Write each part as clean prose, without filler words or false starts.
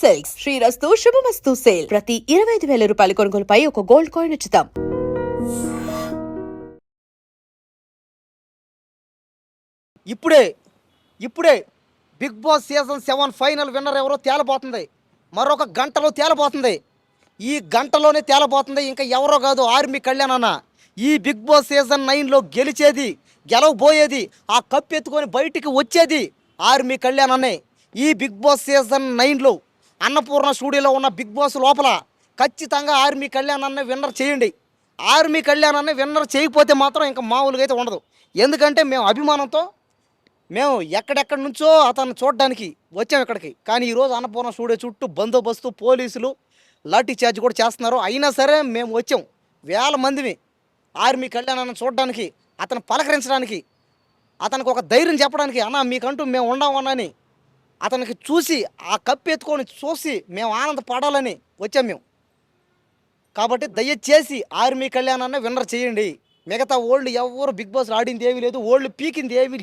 Silks శ్రీరస్తు శుభమస్తు sale ప్రతి 25,000 రూపాయల కొనుగోలుపై ఒక గోల్డ్ కాయిన్ ఉచితం. ఇప్పుడే ఇప్పుడే Bigg Boss season 7 final winner ఎవరో తేలబోతుంది. మరొక గంటలో తేలబోతుంది. ఈ గంటలోనే తేలబోతుంది. ఇంకా ఎవరో కాదు, ఆర్మీ కళ్యాణ్ అన్న. ఈ బిగ్ బాస్ సీజన్ 9లో గెలిచేది, గెలవబోయేది, ఆ కప్ ఎత్తుకొని బయటికి వచ్చేది ఆర్మీ కళ్యాణ్ అన్నే. ఈ బిగ్ బాస్ సీజన్ 9లో అన్నపూర్ణ స్టూడియోలో ఉన్న బిగ్ బాస్ లోపల ఖచ్చితంగా ఆర్మీ కళ్యాణ్ అన్నే విన్నర్ చేయండి. ఆర్మీ కళ్యాణ్ అన్నే విన్నర్ చేయకపోతే మాత్రం ఇంకా మామూలుగా అయితే ఉండదు. ఎందుకంటే మేము అభిమానంతో మేము ఎక్కడెక్కడి నుంచో అతన్ని చూడడానికి వచ్చాము ఇక్కడికి. కానీ ఈరోజు అన్నపూర్ణ స్టూడియో చుట్టూ బందోబస్తు, పోలీసులు లాఠీ చార్జ్ కూడా చేస్తున్నారు. అయినా సరే మేము వచ్చాం వేల మందిని ఆర్మీ కళ్యాణాన్ని చూడడానికి, అతను పలకరించడానికి, అతనికి ఒక ధైర్యం చెప్పడానికి, అన్న మీకంటూ మేము ఉండమని అతనికి చూసి ఆ కప్పు ఎత్తుకొని చూసి మేము ఆనందపడాలని వచ్చాం మేము. కాబట్టి దయచేసి ఆర్మీ కళ్యాణాన్ని విన్నర్ చేయండి. మిగతా ఓల్డ్ ఎవరు బిగ్ బాస్లో ఆడింది ఏమీ లేదు, ఓల్డ్ పీకింది ఏమీ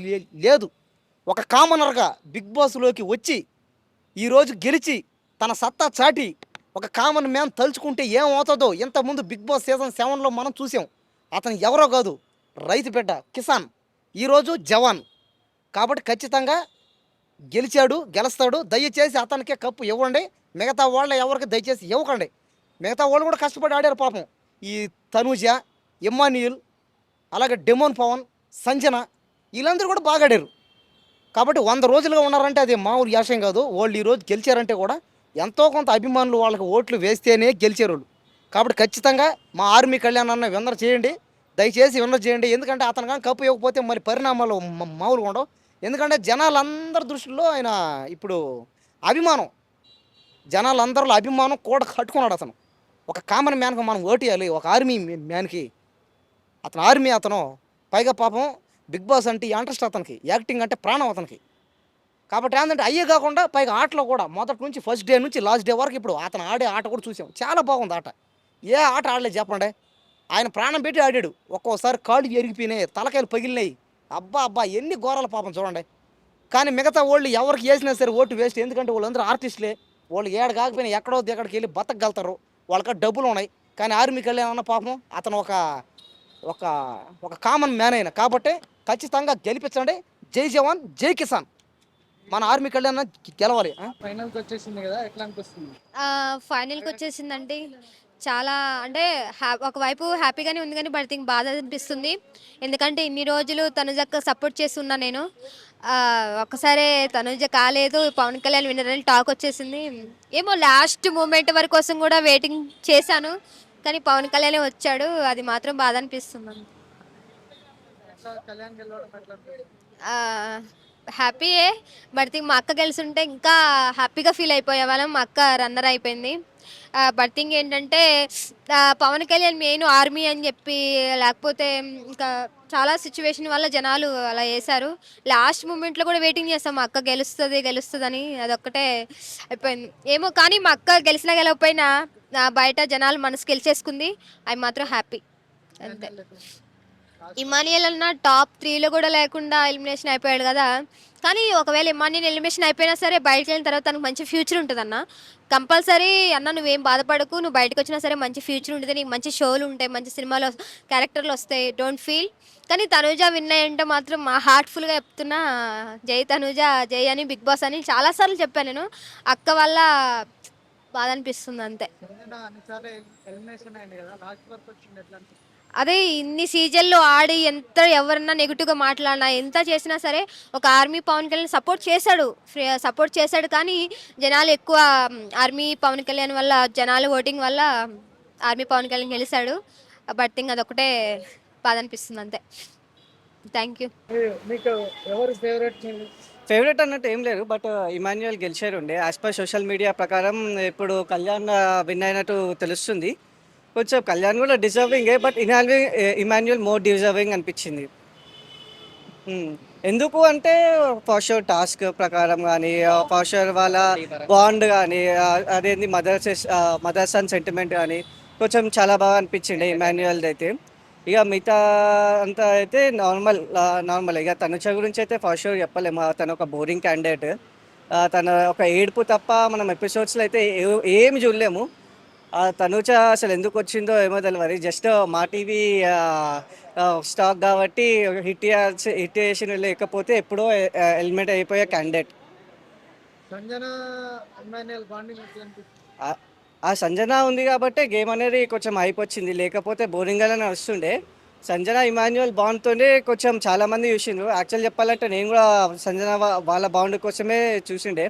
లేదు. ఒక కామనర్గా బిగ్ బాస్లోకి వచ్చి ఈరోజు గెలిచి తన సత్తా చాటి ఒక కామన్ మ్యాన్ తలుచుకుంటే ఏమవుతుందో ఇంతకుముందు బిగ్ బాస్ సీజన్ 7లో మనం చూసాం. అతను ఎవరో కాదు, రైతు బిడ్డ కిసాన్, ఈరోజు జవాన్. కాబట్టి ఖచ్చితంగా గెలుస్తాడు. దయచేసి అతనికే కప్పు ఇవ్వండి. మిగతా వాళ్ళ ఎవరికి దయచేసి ఇవ్వకండి. మిగతా వాళ్ళు కూడా కష్టపడి ఆడారు పాపం. ఈ తనూజ, ఇమ్మాన్యుయల్, అలాగే డెమోన్ పవన్, సంజన, వీళ్ళందరూ కూడా బాగా ఆడారు. కాబట్టి 100 రోజులుగా ఉన్నారంటే అది మామూలు యాశం కాదు. వాళ్ళు ఈరోజు గెలిచారంటే కూడా ఎంతో కొంత అభిమానులు వాళ్ళకి ఓట్లు వేస్తేనే గెలిచారు వాళ్ళు. కాబట్టి ఖచ్చితంగా మా ఆర్మీ కళ్యాణ్ అన్న విన్నర్ చేయండి. దయచేసి విన్నర్ చేయండి. ఎందుకంటే అతను కానీ కప్పు ఇవ్వకపోతే మరి పరిణామాలు మామూలుగా ఉండవు. ఎందుకంటే జనాలందరి దృష్టిలో ఆయన ఇప్పుడు అభిమానం, జనాలందరిలో అభిమానం కూడా కట్టుకున్నాడు అతను. ఒక కామన్ మ్యాన్కి మనం ఓటు వేయాలి, ఒక ఆర్మీ మ్యాన్కి. అతను ఆర్మీ, అతను పైగా పాపం బిగ్ బాస్ అంటే ఇంట్రెస్ట్ అతనికి, యాక్టింగ్ అంటే ప్రాణం అతనికి. కాబట్టి ఏంటంటే అయ్యే కాకుండా పైగా ఆటలో కూడా మొదటి నుంచి ఫస్ట్ డే నుంచి లాస్ట్ డే వరకు ఇప్పుడు అతను ఆడే ఆట కూడా చూసాం. చాలా బాగుంది ఆట. ఏ ఆట ఆడలేదు చెప్పండి. ఆయన ప్రాణం పెట్టి ఆడాడు. ఒక్కోసారి కాళ్ళు ఎరిగిపోయినాయి, తలకాయలు పగిలినాయి. అబ్బా ఎన్ని ఘోరాల పాపం చూడండి. కానీ మిగతా వాళ్ళు ఎవరికి వేసినా సరే ఓటు వేస్ట్. ఎందుకంటే వాళ్ళందరూ ఆర్టిస్టులే. వాళ్ళు ఏడ కాకపోయినా ఎక్కడో ఎక్కడికి వెళ్ళి బతకగలుగుతారు, వాళ్ళకి డబ్బులు ఉన్నాయి. కానీ ఆర్మీకి వెళ్ళామన్న పాపం అతను ఒక ఒక ఒక కామన్ మ్యాన్ అయినా. కాబట్టి ఖచ్చితంగా గెలిపించండి. జై జవాన్, జై కిసాన్. మన ఆర్మీ కళ్యాణ్ గెలవాలి. ఫైనల్కి వచ్చేసింది కదా, ఎట్లా అనిపిస్తుంది? ఫైనల్కి వచ్చేసిందండి. చాలా అంటే ఒకవైపు హ్యాపీగానే ఉంది, కానీ బట్ థింక్ బాధ అనిపిస్తుంది. ఎందుకంటే ఇన్ని రోజులు తనుజకు సపోర్ట్ చేస్తున్నా నేను. ఒక్కసారి తనుజ కాలేదు, పవన్ కళ్యాణ్ విన్నర్ అని టాక్ వచ్చేసింది. ఏమో లాస్ట్ మూమెంట్ వరకు కోసం కూడా వెయిటింగ్ చేశాను, కానీ పవన్ కళ్యాణ్ వచ్చాడు. అది మాత్రం బాధ అనిపిస్తుంది. కళ్యాణ్ గెలవడం ఎట్లా అనిపిస్తుంది? హ్యాపీయే, బట్ థింక్ మా అక్క గెలిచుంటే ఇంకా హ్యాపీగా ఫీల్ అయిపోయే వాళ్ళం. మా అక్క రన్నర్ అయిపోయింది. బట్ థింగ్ ఏంటంటే పవన్ కళ్యాణ్ మెయిన్ ఆర్మీ అని చెప్పి, లేకపోతే ఇంకా చాలా సిచ్యువేషన్ వల్ల జనాలు అలా చేశారు. లాస్ట్ మూమెంట్లో కూడా వెయిటింగ్ చేస్తాం మా అక్క గెలుస్తుందని. అదొక్కటే అయిపోయింది ఏమో. కానీ మా అక్క గెలిచినా గెలవకపోయినా బయట జనాలు మనసు గెలిచేసుకుంది. అవి మాత్రం హ్యాపీ అంతే. ఇమానియల్ అన్న టాప్ 3లో కూడా లేకుండా ఎలిమినేషన్ అయిపోయాడు కదా. కానీ ఒకవేళ ఇమానియల్ ఎలిమినేషన్ అయిపోయినా సరే బయటకు వెళ్ళిన తర్వాత తనకు మంచి ఫ్యూచర్ ఉంటుంది అన్న. కంపల్సరీ అన్న నువ్వేం బాధపడకు, నువ్వు బయటకు వచ్చినా సరే మంచి ఫ్యూచర్ ఉంటుంది, నీకు మంచి షోలు ఉంటాయి, మంచి సినిమాలో క్యారెక్టర్లు వస్తాయి, డోంట్ ఫీల్. కానీ తనూజ విన్ అయ్యంటే మాత్రం మా హార్ట్ఫుల్గా చెప్తున్నా, జై తనూజ, జై అని బిగ్ బాస్ అని చాలాసార్లు చెప్పాను నేను. అక్క వల్ల బాధ అనిపిస్తుంది అంతే. ఎలిమినేషన్ అయింది కదా, లాస్ట్ వరకు వచ్చింది, ఎట్లా అనిపిస్తుంది? అదే ఇన్ని సీజన్లో ఆడి ఎంత ఎవరన్నా నెగిటివ్గా మాట్లాడినా ఎంత చేసినా సరే ఒక ఆర్మీ పవన్ కళ్యాణ్ సపోర్ట్ చేశాడు. కానీ జనాలు ఎక్కువ ఆర్మీ పవన్ కళ్యాణ్ వల్ల, జనాలు ఓటింగ్ వల్ల ఆర్మీ పవన్ కళ్యాణ్ గెలిచాడు. బట్ థింగ్ అదొకటే బాధ అనిపిస్తుంది అంతే. Thank you. మీకు ఎవరు ఫేవరెట్ అన్నట్టు ఏం లేదు, బట్ ఇమాన్యుయల్ గెలిచారు ఉండే. యాజ్ పర్ సోషల్ మీడియా ప్రకారం ఇప్పుడు కళ్యాణ్ విన్ అయినట్టు తెలుస్తుంది. కొంచెం కళ్యాణ్ కూడా డిజర్వింగే, బట్ ఇమాన్యుయల్ మోర్ డిజర్వింగ్ అనిపించింది. ఎందుకు అంటే ఫర్ షూర్ టాస్క్ ప్రకారం కానీ, ఫర్ షూర్ వాళ్ళ బాండ్ కానీ, అదేంది మదర్ సన్ సెంటిమెంట్ కానీ కొంచెం చాలా బాగా అనిపించింది ఇమాన్యుయల్ది అయితే. ఇక మిగతా అంతా అయితే నార్మల్. ఇక తనుజ గురించి అయితే ఫర్ షూర్ చెప్పలేము, తను ఒక బోరింగ్ క్యాండిడేట్. తన ఒక ఏడుపు తప్ప మనం ఎపిసోడ్స్లో అయితే ఏమి చూడలేము. తనూజ అసలు ఎందుకు వచ్చిందో ఏమో తెలియదు. జస్ట్ మా టీవీ స్టాక్ కాబట్టి హిట్ చేసిన లేకపోతే ఎప్పుడో ఎలిమినేట్ అయిపోయే క్యాండిడేట్. సంజన ఎమ్మాన్యుయల్ బాండింగ్ ఎట్లా అనిపిస్తుంది? ఆ సంజన ఉంది కాబట్టి గేమ్ అనేది కొంచెం హైప్ వచ్చింది, లేకపోతే బోరింగ్గానే వస్తుండే. సంజన ఇమాన్యుయల్ బాండ్తోనే కొంచెం చాలామంది చూసిండ్రు. యాక్చువల్ చెప్పాలంటే నేను కూడా సంజన వాళ్ళ బాండ్ కోసమే చూసిండే.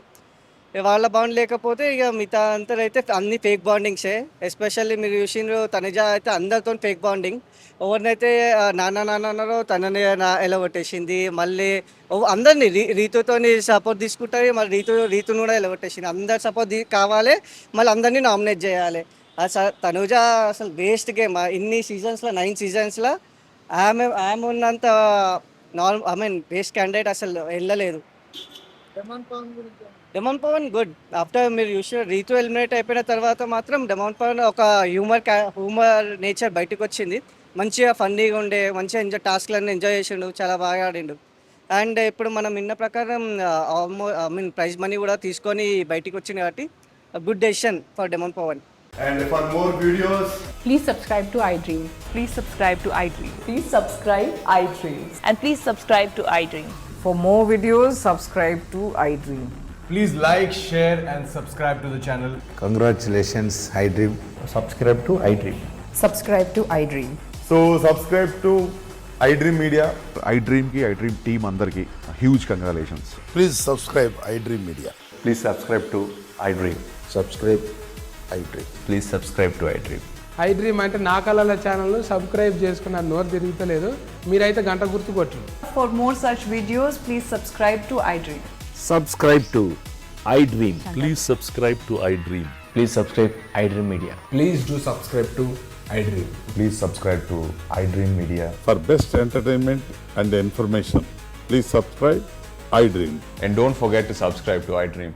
వాళ్ళ బాండ్ లేకపోతే ఇక మిగతా అంతరైతే అన్ని ఫేక్ బాండింగ్సే. ఎస్పెషల్లీ మీరు చూసిండ్రు తనుజ అయితే అందరితో ఫేక్ బాండింగ్. ఎవరినైతే నాన్నలో తనని ఎలా కొట్టేసింది. మళ్ళీ అందరినీ రీతుతోని సపోర్ట్ తీసుకుంటుంది, మళ్ళీ రీతును కూడా ఎలా కొట్టేసింది. అందరు సపోర్ట్ కావాలి, మళ్ళీ అందరినీ నామినేట్ చేయాలి. తనుజ అసలు వేస్ట్ గేమ్. ఇన్ని సీజన్స్లో 9 సీజన్స్లో ఆమె ఉన్నంత వేస్ట్ క్యాండిడేట్ అసలు వెళ్ళలేదు. డెమాన్ పవన్ గురించి డెమాన్ పవన్ గుడ్. ఆఫ్టర్ మీరు చూసిన రీతు ఎలిమినేట్ అయిపోయిన తర్వాత మాత్రం డెమాన్ పవన్ ఒక హ్యూమర్ నేచర్ బయటకు వచ్చింది. మంచిగా ఫన్నీగా ఉండే, మంచిగా టాస్క్లన్నీ ఎంజాయ్ చేసిండు, చాలా బాగా ఆడిండు. అండ్ ఇప్పుడు మనం విన్న ప్రకారం ప్రైజ్ మనీ కూడా తీసుకొని బయటికి వచ్చింది కాబట్టి good decision for Demon Pavan. And for more videos, Please subscribe to iDream. Please subscribe to iDream. Please subscribe iDream. And please subscribe to iDream. For more videos, subscribe to iDream. please like, share, and subscribe to the channel. Congratulations, iDream. Subscribe to iDream. Subscribe to iDream. So subscribe to iDream Media. iDream ki iDream team andarki huge congratulations. Please subscribe iDream Media. Please subscribe to iDream. Subscribe iDream. Please subscribe to iDream. iDream అంటే నా కళల channel subscribe చేసుకున్న నోరు తిరుగుతలేదు, మీరైతే గంట గుర్తు కొట్టండి. For more such videos, please subscribe to iDream. Subscribe to iDream. Please subscribe to iDream. Please subscribe iDream Media. Please do subscribe to iDream. Please subscribe to iDream Media. For best entertainment and information, please subscribe iDream. And don't forget to subscribe to iDream.